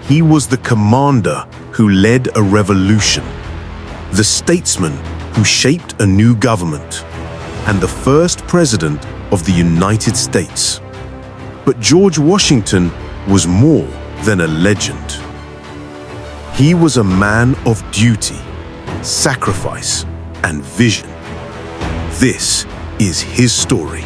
He was the commander who led a revolution, the statesman who shaped a new government, and the first president of the United States. But George Washington was more than a legend. He was a man of duty, sacrifice, and vision. This is his story.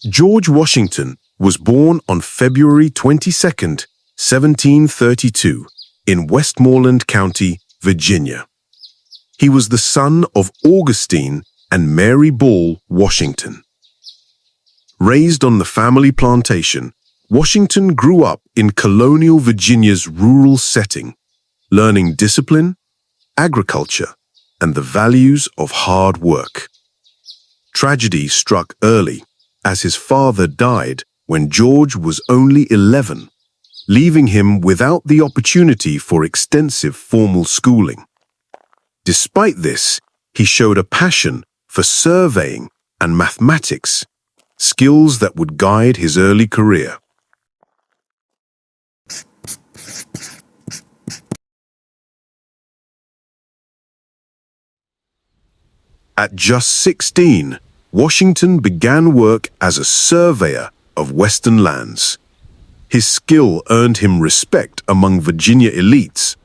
George Washington was born on February 22, 1732, in Westmoreland County, Virginia. He was the son of Augustine and Mary Ball Washington. Raised on the family plantation, Washington grew up in colonial Virginia's rural setting, learning discipline, agriculture, and the values of hard work. Tragedy struck early, as his father died when George was only 11, leaving him without the opportunity for extensive formal schooling. Despite this, he showed a passion for surveying and mathematics, skills that would guide his early career. At just 16, Washington began work as a surveyor of Western lands. His skill earned him respect among Virginia elites.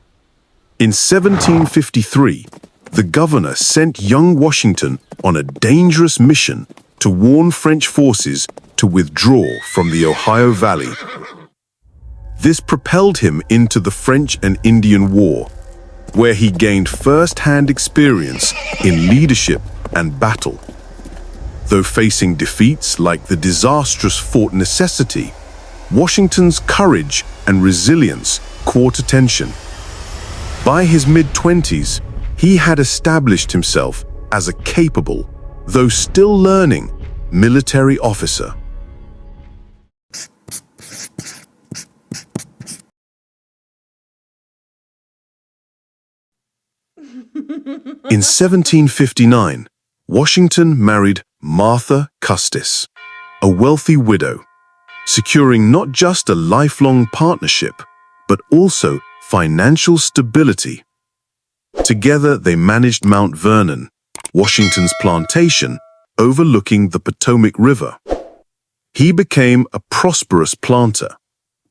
In 1753, the governor sent young Washington on a dangerous mission to warn French forces to withdraw from the Ohio Valley. This propelled him into the French and Indian War, where he gained first-hand experience in leadership and battle. Though facing defeats like the disastrous Fort Necessity, Washington's courage and resilience caught attention. By his mid-20s, he had established himself as a capable, though still learning, military officer. In 1759, Washington married Martha Custis, a wealthy widow, securing not just a lifelong partnership, but also financial stability. Together they managed Mount Vernon, Washington's plantation, overlooking the Potomac River. He became a prosperous planter,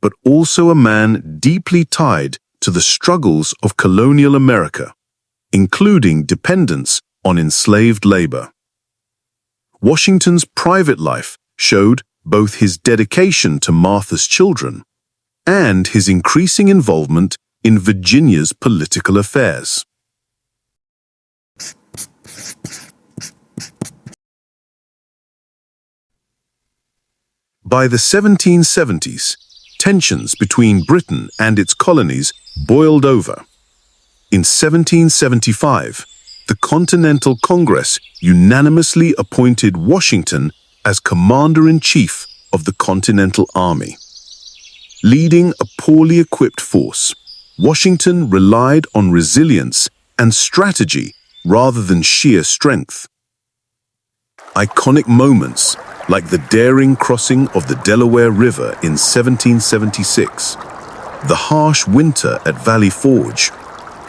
but also a man deeply tied to the struggles of colonial America, including dependence on enslaved labor. Washington's private life showed both his dedication to Martha's children and his increasing involvement in Virginia's political affairs. By the 1770s, tensions between Britain and its colonies boiled over. In 1775, the Continental Congress unanimously appointed Washington as Commander-in-Chief of the Continental Army. Leading a poorly equipped force, Washington relied on resilience and strategy rather than sheer strength. Iconic moments like the daring crossing of the Delaware River in 1776, the harsh winter at Valley Forge,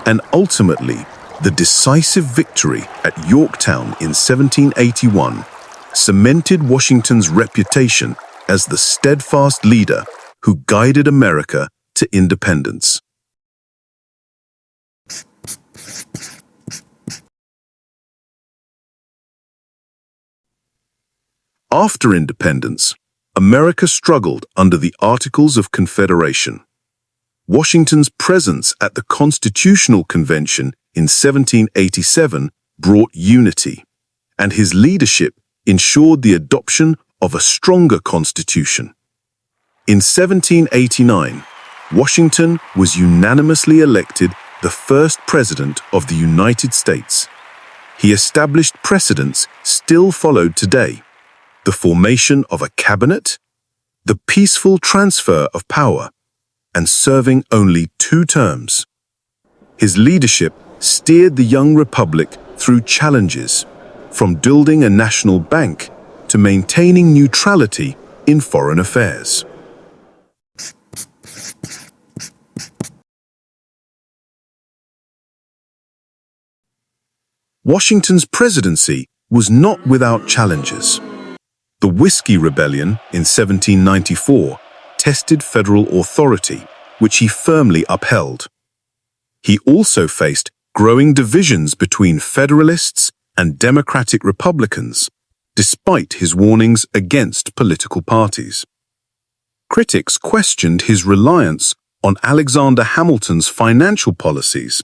and ultimately the decisive victory at Yorktown in 1781 cemented Washington's reputation as the steadfast leader who guided America to independence. After independence, America struggled under the Articles of Confederation. Washington's presence at the Constitutional Convention in 1787 brought unity, and his leadership ensured the adoption of a stronger constitution. In 1789, Washington was unanimously elected the first president of the United States. He established precedents still followed today: the formation of a cabinet, the peaceful transfer of power, and serving only 2 terms. His leadership steered the young republic through challenges, from building a national bank to maintaining neutrality in foreign affairs. Washington's presidency was not without challenges. The Whiskey Rebellion in 1794 tested federal authority, which he firmly upheld. He also faced growing divisions between Federalists and Democratic Republicans, despite his warnings against political parties. Critics questioned his reliance on Alexander Hamilton's financial policies,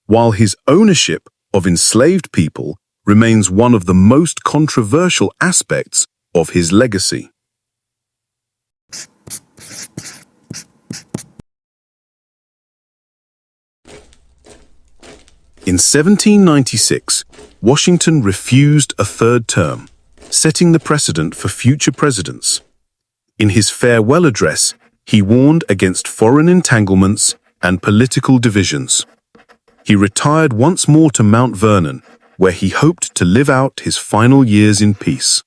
while his ownership of enslaved people remains one of the most controversial aspects of his legacy. In 1796, Washington refused a third term, setting the precedent for future presidents. In his farewell address, he warned against foreign entanglements and political divisions. He retired once more to Mount Vernon, where he hoped to live out his final years in peace.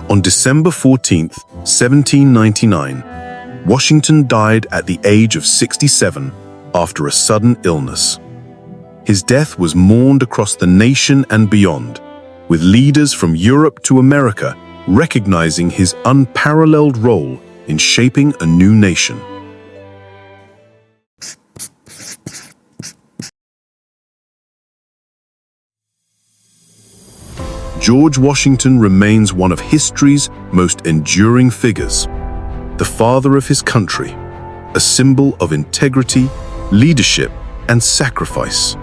On December 14, 1799, Washington died at the age of 67 after a sudden illness. His death was mourned across the nation and beyond, with leaders from Europe to America recognizing his unparalleled role in shaping a new nation. George Washington remains one of history's most enduring figures, the father of his country, a symbol of integrity, leadership, and sacrifice.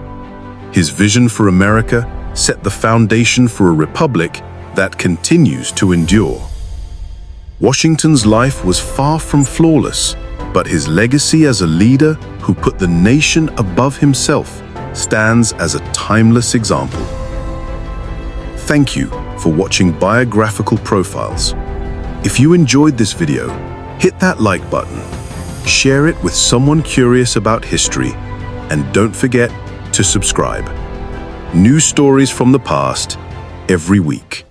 His vision for America set the foundation for a republic that continues to endure. Washington's life was far from flawless, but his legacy as a leader who put the nation above himself stands as a timeless example. Thank you for watching Biographical Profiles. If you enjoyed this video, hit that like button, share it with someone curious about history, and don't forget to subscribe. New stories from the past every week.